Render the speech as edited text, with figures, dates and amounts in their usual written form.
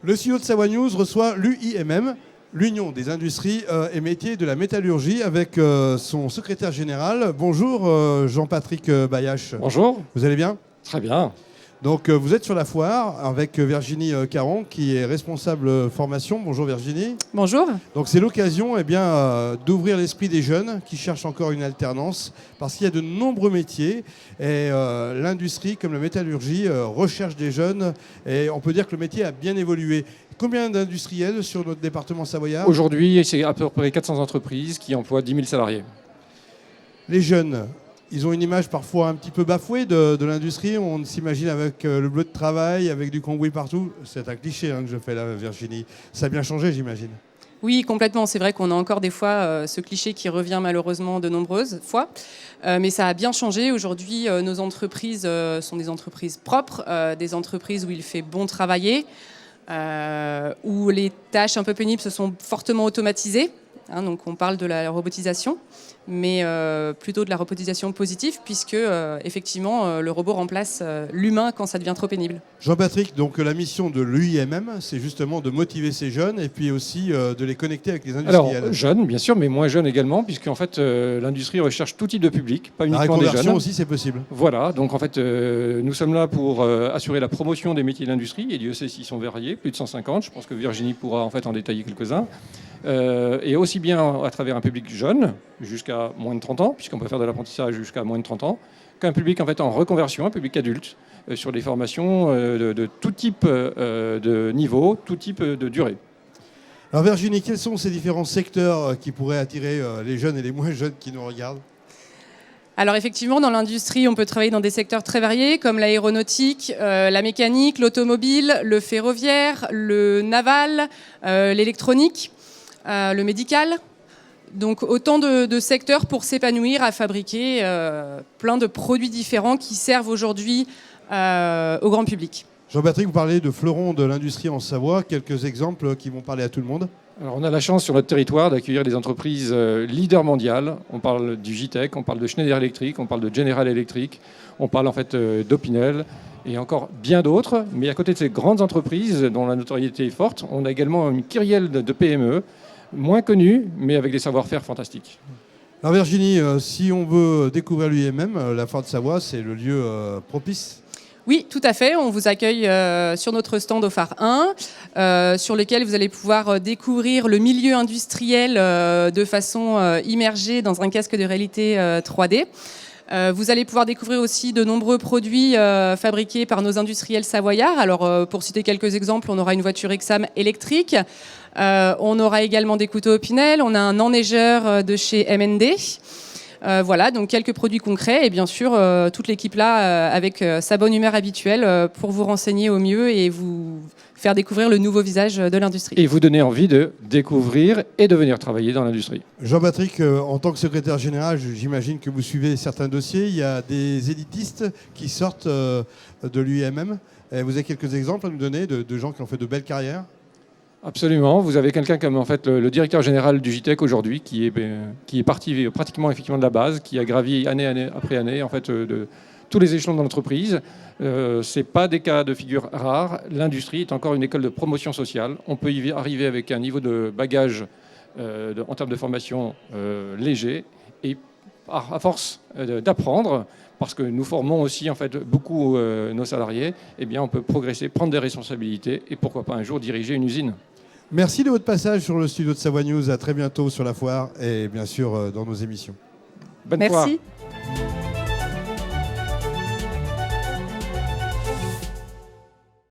Le studio de Savoie News reçoit l'UIMM, l'Union des industries et métiers de la métallurgie, avec son secrétaire général. Bonjour Jean-Patrick Bayache. Bonjour. Vous allez bien? Très bien. Donc vous êtes sur la foire avec Virginie Caron qui est responsable formation. Bonjour Virginie. Bonjour. Donc c'est l'occasion d'ouvrir l'esprit des jeunes qui cherchent encore une alternance parce qu'il y a de nombreux métiers et l'industrie comme la métallurgie recherche des jeunes et on peut dire que le métier a bien évolué. Combien d'industriels sur notre département savoyard? Aujourd'hui, c'est à peu près 400 entreprises qui emploient 10 000 salariés. Les jeunes, ils ont une image parfois un petit peu bafouée de l'industrie. On s'imagine avec le bleu de travail, avec du cambouis partout. C'est un cliché que je fais là, Virginie. Ça a bien changé, j'imagine. Oui, complètement. C'est vrai qu'on a encore des fois ce cliché qui revient malheureusement de nombreuses fois. Mais ça a bien changé. Aujourd'hui, nos entreprises sont des entreprises propres, des entreprises où il fait bon travailler, où les tâches un peu pénibles se sont fortement automatisées. Donc on parle de la robotisation, mais plutôt de la robotisation positive, puisque effectivement le robot remplace l'humain quand ça devient trop pénible. Jean-Patrick, donc la mission de l'UIMM, c'est justement de motiver ces jeunes et puis aussi de les connecter avec les industriels. Alors jeunes, bien sûr, mais moins jeunes également, puisqu'en fait l'industrie recherche tout type de public, pas uniquement des jeunes. La reconversion aussi, c'est possible. Voilà, donc en fait nous sommes là pour assurer la promotion des métiers de l'industrie, et Dieu sait s'ils sont variés, plus de 150. Je pense que Virginie pourra en fait en détailler quelques-uns. Et aussi bien à travers un public jeune, jusqu'à moins de 30 ans, puisqu'on peut faire de l'apprentissage jusqu'à moins de 30 ans, qu'un public en fait en reconversion, un public adulte, sur des formations de tout type de niveau, tout type de durée. Alors Virginie, quels sont ces différents secteurs qui pourraient attirer les jeunes et les moins jeunes qui nous regardent? Alors effectivement, dans l'industrie, on peut travailler dans des secteurs très variés, comme l'aéronautique, la mécanique, l'automobile, le ferroviaire, le naval, l'électronique, le médical. Donc autant de secteurs pour s'épanouir à fabriquer plein de produits différents qui servent aujourd'hui au grand public. Jean-Patrick, vous parlez de fleurons de l'industrie en Savoie. Quelques exemples qui vont parler à tout le monde. Alors on a la chance sur notre territoire d'accueillir des entreprises leaders mondiales. On parle du JTEC, on parle de Schneider Electric, on parle de General Electric, on parle en fait d'Opinel et encore bien d'autres. Mais à côté de ces grandes entreprises dont la notoriété est forte, on a également une kyrielle de PME, moins connues, mais avec des savoir-faire fantastiques. Alors Virginie, si on veut découvrir l'UIMM, la Foire de Savoie, c'est le lieu propice. Oui, tout à fait. On vous accueille sur notre stand au phare 1, sur lequel vous allez pouvoir découvrir le milieu industriel de façon immergée dans un casque de réalité 3D. Vous allez pouvoir découvrir aussi de nombreux produits fabriqués par nos industriels savoyards. Alors, pour citer quelques exemples, on aura une voiture Exam électrique. On aura également des couteaux Opinel. On a un enneigeur de chez MND. Voilà, donc quelques produits concrets et bien sûr toute l'équipe là avec sa bonne humeur habituelle pour vous renseigner au mieux et vous faire découvrir le nouveau visage de l'industrie. Et vous donner envie de découvrir et de venir travailler dans l'industrie. Jean-Patrick, en tant que secrétaire général, j'imagine que vous suivez certains dossiers. Il y a des élitistes qui sortent de l'UIMM. Vous avez quelques exemples à nous donner de gens qui ont fait de belles carrières? Absolument. Vous avez quelqu'un comme en fait le directeur général du JTEC aujourd'hui qui est parti pratiquement effectivement de la base, qui a gravi année après année en fait de tous les échelons de l'entreprise. C'est pas des cas de figure rares. L'industrie est encore une école de promotion sociale. On peut y arriver avec un niveau de bagage en termes de formation léger et à force d'apprendre, parce que nous formons aussi en fait beaucoup nos salariés, eh bien on peut progresser, prendre des responsabilités et pourquoi pas un jour diriger une usine. Merci de votre passage sur le studio de Savoie News. À très bientôt sur la foire et bien sûr dans nos émissions. Bonne foire. Merci.